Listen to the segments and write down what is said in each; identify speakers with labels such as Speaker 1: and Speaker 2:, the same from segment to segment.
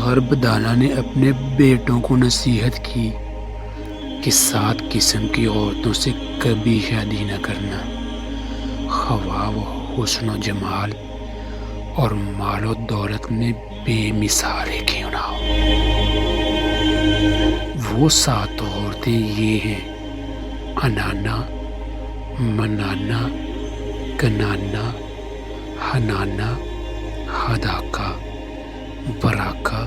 Speaker 1: غرب دانا نے اپنے بیٹوں کو نصیحت کی کہ 7 قسم کی عورتوں سے کبھی شادی نہ کرنا، خواہ وہ حسن و جمال اور مال و دولت میں بے مثال کیوں نہ ہو۔ وہ 7 عورتیں یہ ہیں: انانا، منانا، کنانا، حنانا، حداقہ، براقہ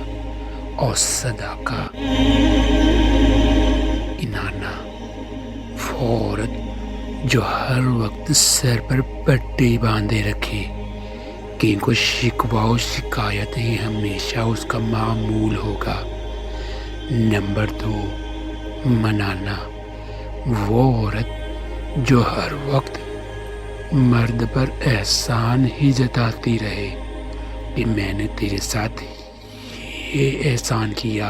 Speaker 1: اور صداقہ۔ انانا وہ عورت جو ہر وقت سر پر پٹی باندھے رکھے کہ ان کو شکوہ و شکایت ہی ہمیشہ اس کا معمول ہوگا۔ نمبر 2، منانا وہ عورت جو ہر وقت مرد پر احسان ہی جتاتی رہے کہ میں نے تیرے ساتھ یہ احسان کیا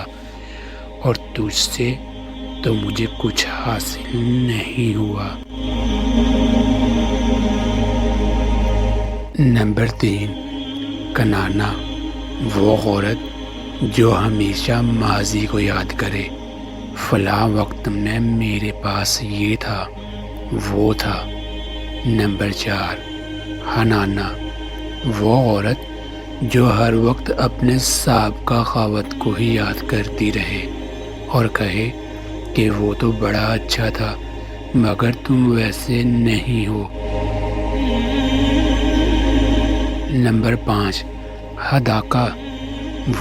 Speaker 1: اور تجھ سے تو مجھے کچھ حاصل نہیں ہوا۔ نمبر 3، کنانا وہ عورت جو ہمیشہ ماضی کو یاد کرے، فلاں وقت میں میرے پاس یہ تھا، وہ تھا۔ نمبر 4، حنانا وہ عورت جو ہر وقت اپنے سابقہ خاوند کو ہی یاد کرتی رہے اور کہے کہ وہ تو بڑا اچھا تھا مگر تم ویسے نہیں ہو۔ نمبر 5، حداقہ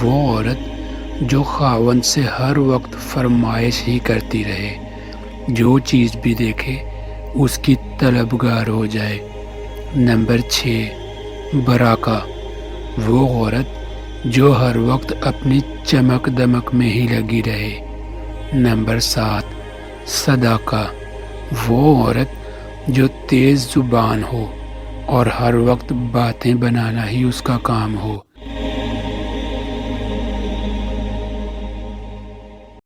Speaker 1: وہ عورت جو خاوند سے ہر وقت فرمائش ہی کرتی رہے، جو چیز بھی دیکھے اس کی طلبگار ہو جائے۔ نمبر 6، براقہ وہ عورت جو ہر وقت اپنی چمک دمک میں ہی لگی رہے۔ نمبر 7، صداقہ وہ عورت جو تیز زبان ہو اور ہر وقت باتیں بنانا ہی اس کا کام ہو۔